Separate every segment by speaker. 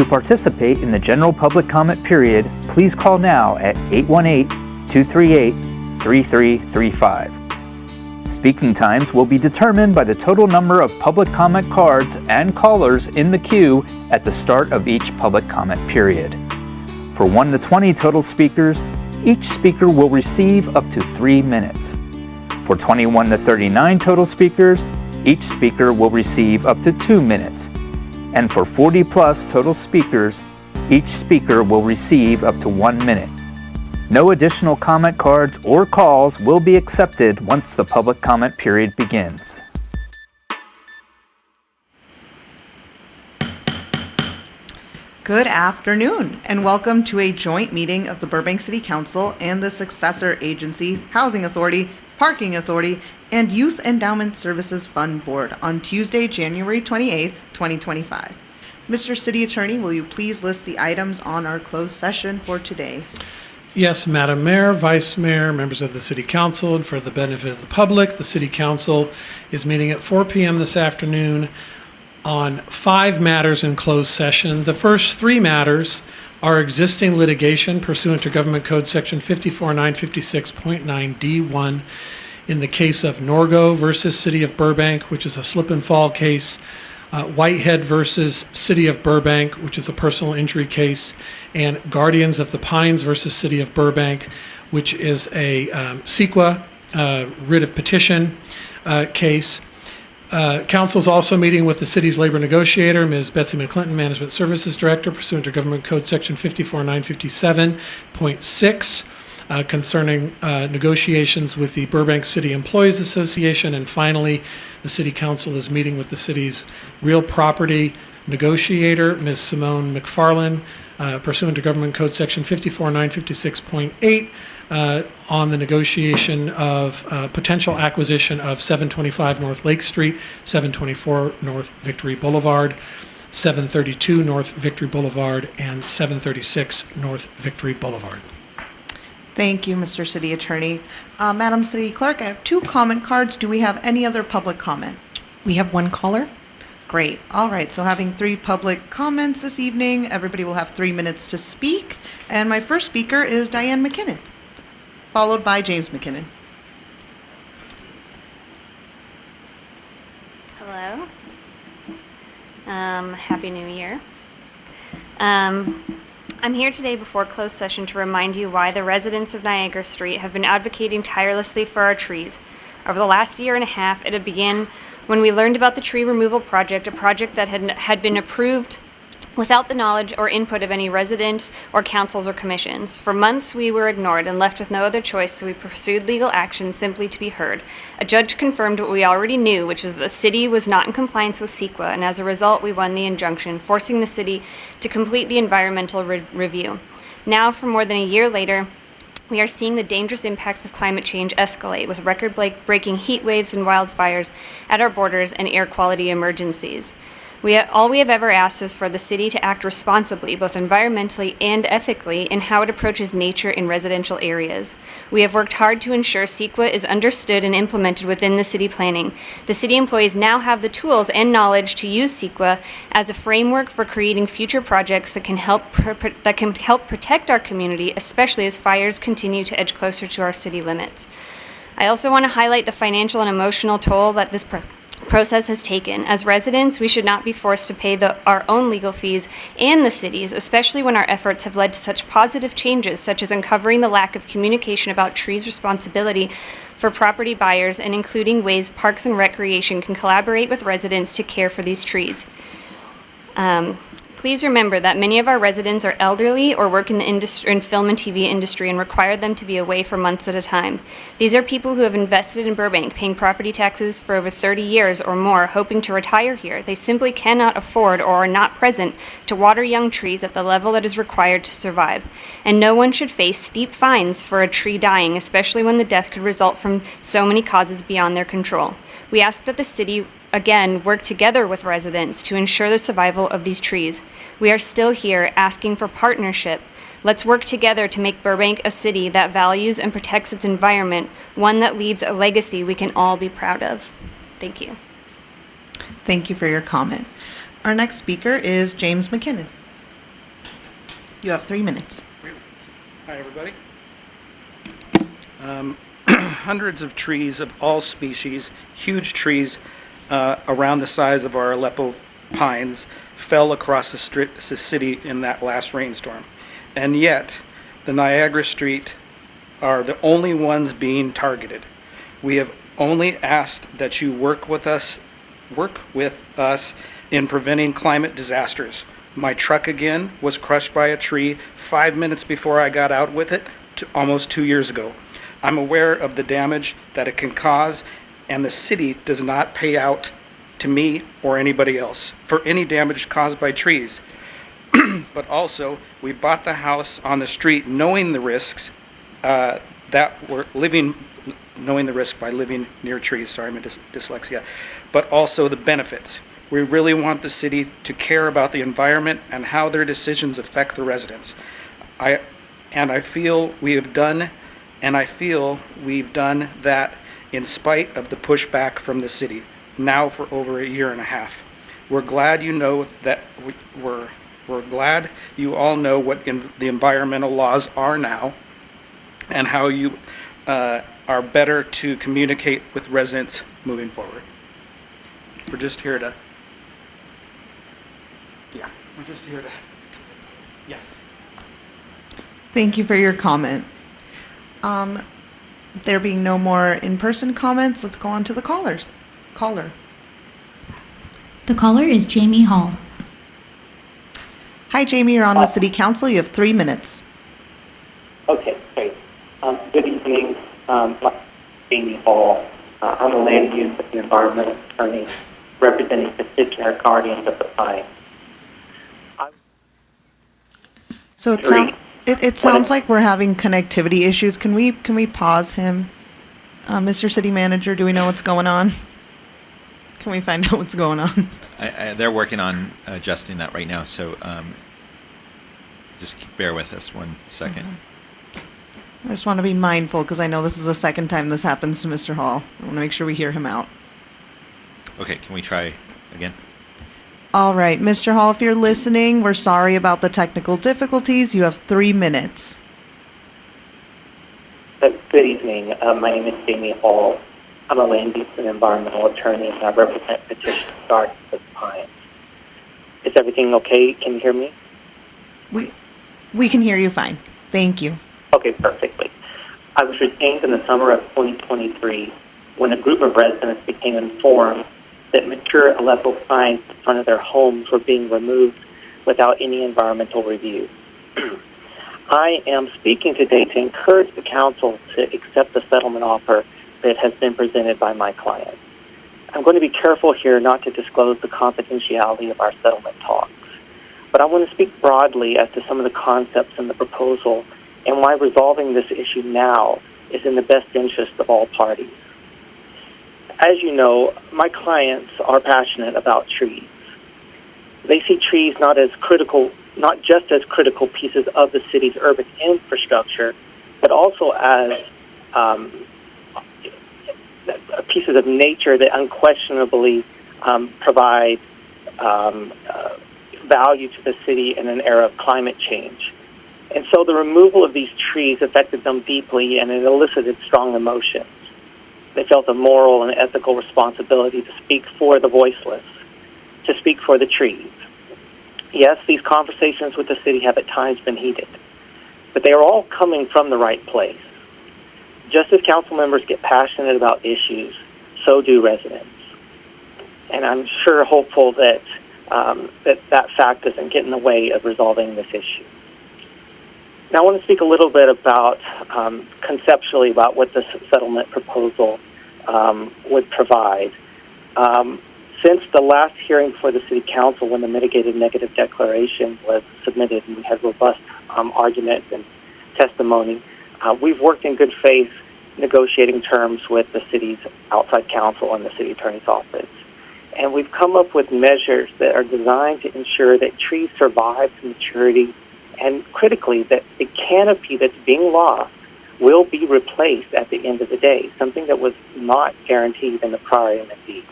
Speaker 1: To participate in the general public comment period, please call now at 818-238-3335. Speaking times will be determined by the total number of public comment cards and callers in the queue at the start of each public comment period. For 1 to 20 total speakers, each speaker will receive up to 3 minutes. For 21 to 39 total speakers, each speaker will receive up to 2 minutes. And for 40 plus total speakers, each speaker will receive up to 1 minute. No additional comment cards or calls will be accepted once the public comment period begins.
Speaker 2: Good afternoon, and welcome to a joint meeting of the Burbank City Council and the successor agency, Housing Authority, Parking Authority, and Youth Endowment Services Fund Board on Tuesday, January 28th, 2025. Mr. City Attorney, will you please list the items on our closed session for today?
Speaker 3: Yes, Madam Mayor, Vice Mayor, members of the City Council, and for the benefit of the public, the City Council is meeting at 4 p.m. this afternoon on 5 matters in closed session. The first 3 matters are existing litigation pursuant to Government Code Section 54956.9D1 in the case of Norgo versus City of Burbank, which is a slip and fall case, Whitehead versus City of Burbank, which is a personal injury case, and Guardians of the Pines versus City of Burbank, which is a CEQA writ of petition case. Council's also meeting with the city's labor negotiator, Ms. Betsy McClinton, Management Services Director, pursuant to Government Code Section 54957.6, concerning negotiations with the Burbank City Employees Association. And finally, the City Council is meeting with the city's real property negotiator, Ms. Simone McFarland, pursuant to Government Code Section 54956.8, on the negotiation of potential acquisition of 725 North Lake Street, 724 North Victory Boulevard, 732 North Victory Boulevard, and 736 North Victory Boulevard.
Speaker 2: Thank you, Mr. City Attorney. Madam City Clerk, I have 2 comment cards. Do we have any other public comment?
Speaker 4: We have 1 caller.
Speaker 2: Great. All right. So having 3 public comments this evening, everybody will have 3 minutes to speak. And my first speaker is Diane McKinnon, followed by James McKinnon.
Speaker 5: Hello. Happy New Year. I'm here today before closed session to remind you why the residents of Niagara Street have been advocating tirelessly for our trees. Over the last year and a half, it began when we learned about the tree removal project, a project that had been approved without the knowledge or input of any residents or councils or commissions. For months, we were ignored and left with no other choice, so we pursued legal action simply to be heard. A judge confirmed what we already knew, which was that the city was not in compliance with CEQA, and as a result, we won the injunction, forcing the city to complete the environmental review. Now, for more than a year later, we are seeing the dangerous impacts of climate change escalate, with record-breaking heat waves and wildfires at our borders and air quality emergencies. All we have ever asked is for the city to act responsibly, both environmentally and ethically, in how it approaches nature in residential areas. We have worked hard to ensure CEQA is understood and implemented within the city planning. The city employees now have the tools and knowledge to use CEQA as a framework for creating future projects that can help protect our community, especially as fires continue to edge closer to our city limits. I also want to highlight the financial and emotional toll that this process has taken. As residents, we should not be forced to pay our own legal fees and the city's, especially when our efforts have led to such positive changes, such as uncovering the lack of communication about trees' responsibility for property buyers and including ways Parks and Recreation can collaborate with residents to care for these trees. Please remember that many of our residents are elderly or work in the film and TV industry and require them to be away for months at a time. These are people who have invested in Burbank, paying property taxes for over 30 years or more, hoping to retire here. They simply cannot afford or are not present to water young trees at the level that is required to survive. And no one should face steep fines for a tree dying, especially when the death could result from so many causes beyond their control. We ask that the city again, work together with residents to ensure the survival of these trees. We are still here asking for partnership. Let's work together to make Burbank a city that values and protects its environment, one that leaves a legacy we can all be proud of. Thank you.
Speaker 2: Thank you for your comment. Our next speaker is James McKinnon. You have 3 minutes.
Speaker 4: Hi, everybody. Hundreds of trees of all species, huge trees around the size of our Aleppo pines, fell across the city in that last rainstorm. And yet, the Niagara Street are the only ones being targeted. We have only asked that you work with us in preventing climate disasters. My truck again was crushed by a tree 5 minutes before I got out with it almost 2 years ago. I'm aware of the damage that it can cause, and the city does not pay out to me or anybody else for any damage caused by trees. But also, we bought the house on the street knowing the risks knowing the risk by living near trees. Sorry, my dyslexia. But also the benefits. We really want the city to care about the environment and how their decisions affect the residents. I feel we've done that in spite of the pushback from the city, now for over a year and a half. We're glad you know that we're glad you all know what the environmental laws are now and how you are better to communicate with residents moving forward. We're just here to, yes.
Speaker 2: Thank you for your comment. There being no more in-person comments, let's go on to the callers. Caller.
Speaker 6: The caller is Jamie Hall.
Speaker 2: Hi, Jamie. You're on with City Council. You have 3 minutes.
Speaker 7: Okay, great. Good evening. Jamie Hall. I'm a land use and environmental attorney representing the Petitioner Guardians of the Pine.
Speaker 2: So it sounds like we're having connectivity issues. Can we pause him? Mr. City Manager, do we know what's going on? Can we find out what's going on?
Speaker 8: They're working on adjusting that right now, so just bear with us 1 second.
Speaker 2: I just want to be mindful because I know this is the second time this happens to Mr. Hall. I want to make sure we hear him out.
Speaker 8: Okay, can we try again?
Speaker 2: All right, Mr. Hall, if you're listening, we're sorry about the technical difficulties. You have 3 minutes.
Speaker 7: Good evening. My name is Jamie Hall. I'm a land use and environmental attorney, and I represent Petitioner Guardians of the Pine. Is everything okay? Can you hear me?
Speaker 2: We can hear you fine. Thank you.
Speaker 7: Okay, perfectly. I was retained in the summer of 2023 when a group of residents became informed that mature Aleppo pines in front of their homes were being removed without any environmental review. I am speaking today to encourage the council to accept the settlement offer that has been presented by my client. I'm going to be careful here not to disclose the confidentiality of our settlement talks, but I want to speak broadly as to some of the concepts in the proposal and why resolving this issue now is in the best interest of all parties. As you know, my clients are passionate about trees. They see trees not just as critical pieces of the city's urban infrastructure, but also as pieces of nature that unquestionably provide value to the city in an era of climate change. And so the removal of these trees affected them deeply, and it elicited strong emotions. They felt a moral and ethical responsibility to speak for the voiceless, to speak for the trees. Yes, these conversations with the city have at times been heated, but they are all coming from the right place. Just as council members get passionate about issues, so do residents. And I'm sure hopeful that that fact doesn't get in the way of resolving this issue. Now, I want to speak a little bit about, conceptually, about what this settlement proposal would provide. Since the last hearing for the City Council, when the mitigated negative declaration was submitted and we had robust argument and testimony, we've worked in good faith negotiating terms with the city's outside counsel and the city attorney's office. And we've come up with measures that are designed to ensure that trees survive to maturity, and critically, that the canopy that's being lost will be replaced at the end of the day, something that was not guaranteed in the prior MSD.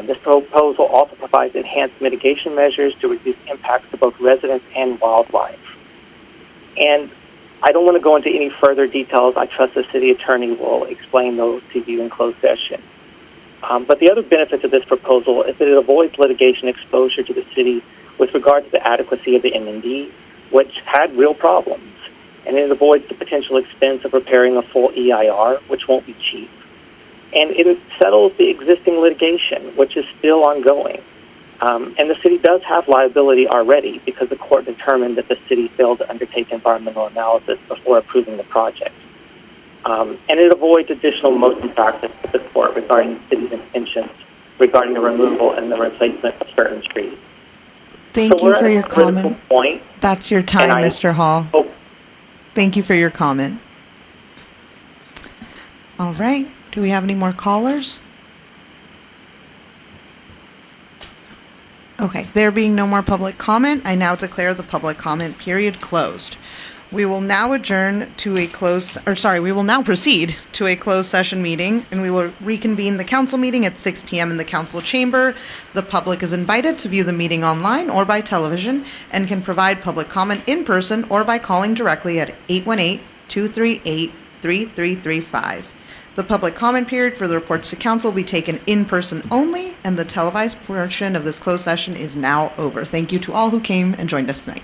Speaker 7: This proposal also provides enhanced mitigation measures to reduce impacts to both residents and wildlife. And I don't want to go into any further details. I trust the city attorney will explain those to you in closed session. But the other benefit of this proposal is that it avoids litigation exposure to the city with regard to the adequacy of the M&D, which had real problems. And it avoids the potential expense of preparing a full EIR, which won't be cheap. And it settles the existing litigation, which is still ongoing. And the city does have liability already because the court determined that the city failed to undertake environmental analysis before approving the project. And it avoids additional motion practice with the court regarding the city's intentions regarding the removal and the replacement of certain trees.
Speaker 2: Thank
Speaker 7: So
Speaker 2: you
Speaker 7: we're
Speaker 2: for
Speaker 7: at a
Speaker 2: your
Speaker 7: critical
Speaker 2: comment.
Speaker 7: point,
Speaker 2: That's your time,
Speaker 7: and I
Speaker 2: Mr. Hall.
Speaker 7: hope
Speaker 2: Thank you for your comment. All right. Do we have any more callers? Okay, there being no more public comment, I now declare the public comment period closed. We will now we will now proceed to a closed session meeting, and we will reconvene the council meeting at 6 p.m. in the council chamber. The public is invited to view the meeting online or by television and can provide public comment in person or by calling directly at 818-238-3335. The public comment period for the reports to council will be taken in person only, and the televised portion of this closed session is now over. Thank you to all who came and joined us tonight.